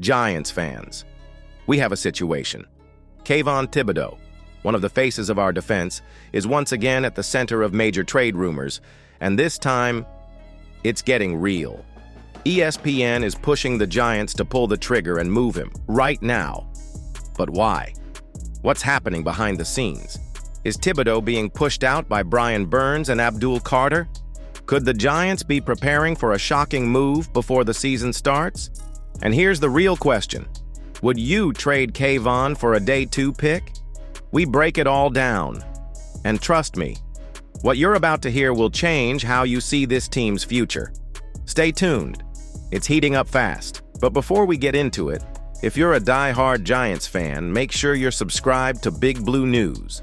Giants fans, we have a situation. Kavon Tibido, one of the faces of our defense, is once again at the center of major trade rumors, and this time, it's getting real. ESPN is pushing the Giants to pull the trigger and move him, right now. But why? What's happening behind the scenes? Is Tibido being pushed out by Brian Burns and Abdul? Could the Giants be preparing for a shocking move before the season starts? And here's the real question. Would you trade Kavon for a day 2 pick? We break it all down. And trust me, what you're about to hear will change how you see this team's future. Stay tuned. It's heating up fast. But before we get into it, if you're a die-hard Giants fan, make sure you're subscribed to Big Blue News.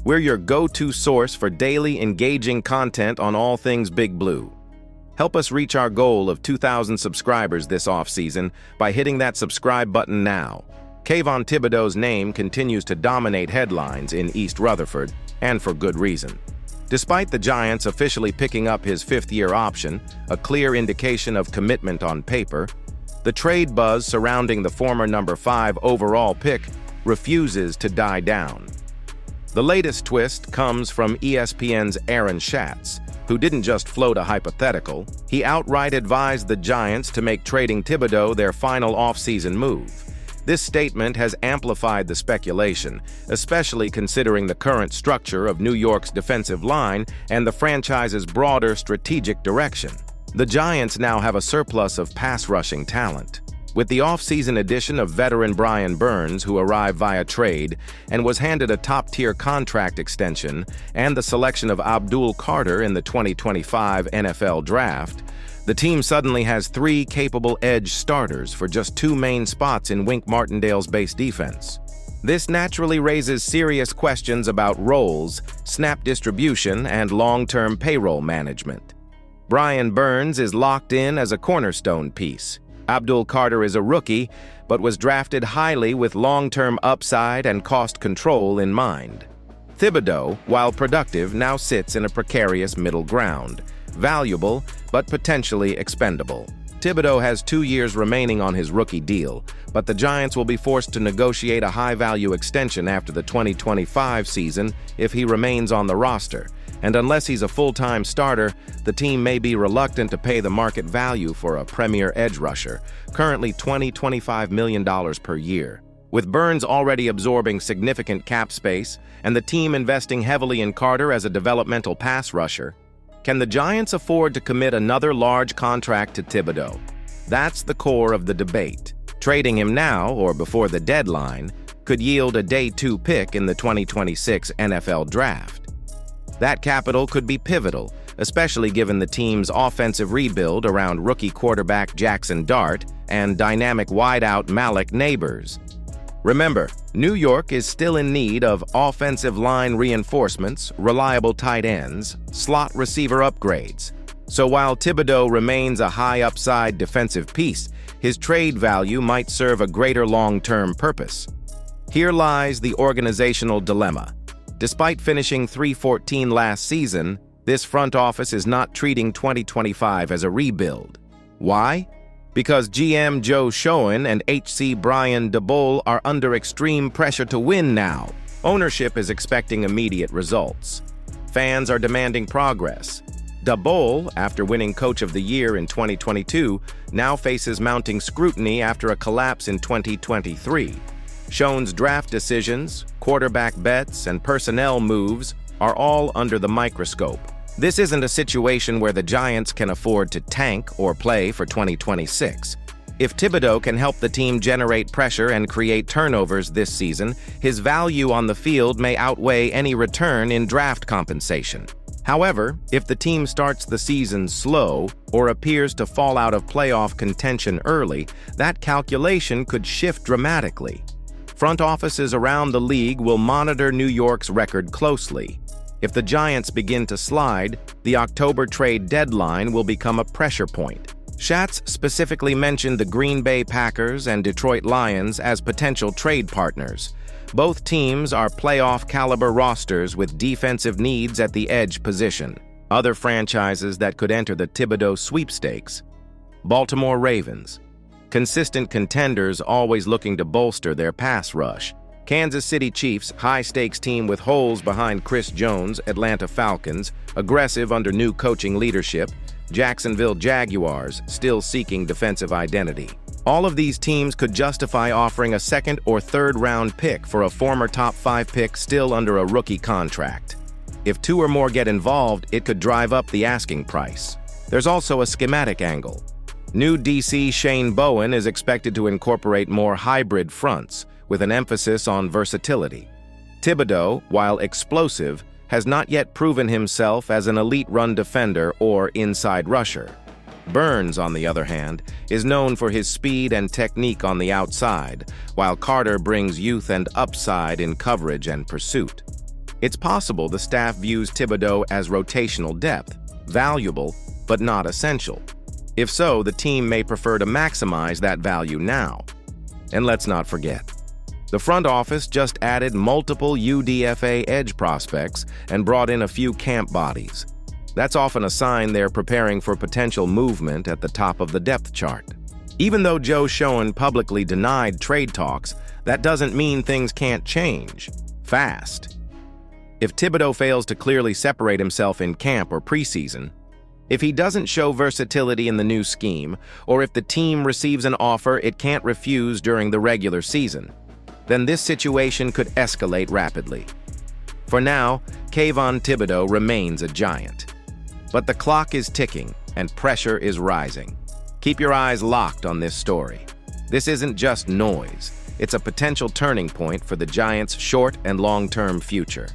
We're your go-to source for daily engaging content on all things Big Blue. Help us reach our goal of 2,000 subscribers this offseason by hitting that subscribe button now. Kavon Tibido's name continues to dominate headlines in East Rutherford, and for good reason. Despite the Giants officially picking up his 5th-year option, a clear indication of commitment on paper, the trade buzz surrounding the former number 5 overall pick refuses to die down. The latest twist comes from ESPN's Aaron Schatz, who didn't just float a hypothetical, he outright advised the Giants to make trading Tibido their final offseason move. This statement has amplified the speculation, especially considering the current structure of New York's defensive line and the franchise's broader strategic direction. The Giants now have a surplus of pass-rushing talent. With the off-season addition of veteran Brian Burns, who arrived via trade and was handed a top-tier contract extension, and the selection of Abdul in the 2025 NFL Draft, the team suddenly has 3 capable edge starters for just 2 main spots in Wink Martindale's base defense. This naturally raises serious questions about roles, snap distribution, and long-term payroll management. Brian Burns is locked in as a cornerstone piece. Abdul is a rookie, but was drafted highly with long-term upside and cost control in mind. Tibido, while productive, now sits in a precarious middle ground, valuable but potentially expendable. Tibido has 2 years remaining on his rookie deal, but the Giants will be forced to negotiate a high-value extension after the 2025 season if he remains on the roster. And unless he's a full-time starter, the team may be reluctant to pay the market value for a premier edge rusher, currently $20–25 million per year. With Burns already absorbing significant cap space and the team investing heavily in Carter as a developmental pass rusher, can the Giants afford to commit another large contract to Tibido? That's the core of the debate. Trading him now, or before the deadline, could yield a day 2 pick in the 2026 NFL Draft. That capital could be pivotal, especially given the team's offensive rebuild around rookie quarterback Jaxson and dynamic wideout Malik Nabers. Remember, New York is still in need of offensive line reinforcements, reliable tight ends, slot receiver upgrades. So while Tibido remains a high-upside defensive piece, his trade value might serve a greater long-term purpose. Here lies the organizational dilemma. Despite finishing 3-14 last season, this front office is not treating 2025 as a rebuild. Why? Because GM Joe Schoen and HC Brian Daboll are under extreme pressure to win now. Ownership is expecting immediate results. Fans are demanding progress. Daboll, after winning Coach of the Year in 2022, now faces mounting scrutiny after a collapse in 2023. Schoen's draft decisions, quarterback bets, and personnel moves are all under the microscope. This isn't a situation where the Giants can afford to tank or play for 2026. If Tibido can help the team generate pressure and create turnovers this season, his value on the field may outweigh any return in draft compensation. However, if the team starts the season slow or appears to fall out of playoff contention early, that calculation could shift dramatically. Front offices around the league will monitor New York's record closely. If the Giants begin to slide, the October trade deadline will become a pressure point. Schatz specifically mentioned the Green Bay Packers and Detroit Lions as potential trade partners. Both teams are playoff-caliber rosters with defensive needs at the edge position. Other franchises that could enter the Tibido sweepstakes: Baltimore Ravens, Consistent contenders always looking to bolster their pass rush. Kansas City Chiefs, high-stakes team with holes behind Chris Jones. Atlanta Falcons, aggressive under new coaching leadership. Jacksonville Jaguars, still seeking defensive identity. All of these teams could justify offering a second or third round pick for a former top 5 pick still under a rookie contract. If 2 or more get involved, it could drive up the asking price. There's also a schematic angle. New DC Shane Bowen is expected to incorporate more hybrid fronts, with an emphasis on versatility. Tibido, while explosive, has not yet proven himself as an elite run defender or inside rusher. Burns, on the other hand, is known for his speed and technique on the outside, while Carter brings youth and upside in coverage and pursuit. It's possible the staff views Tibido as rotational depth, valuable but not essential. If so, the team may prefer to maximize that value now. And let's not forget, the front office just added multiple UDFA edge prospects and brought in a few camp bodies. That's often a sign they're preparing for potential movement at the top of the depth chart. Even though Joe Schoen publicly denied trade talks, that doesn't mean things can't change fast. If Tibido fails to clearly separate himself in camp or preseason, if he doesn't show versatility in the new scheme, or if the team receives an offer it can't refuse during the regular season, then this situation could escalate rapidly. For now, Kavon Tibido remains a giant. But the clock is ticking and pressure is rising. Keep your eyes locked on this story. This isn't just noise. It's a potential turning point for the Giants' short and long-term future.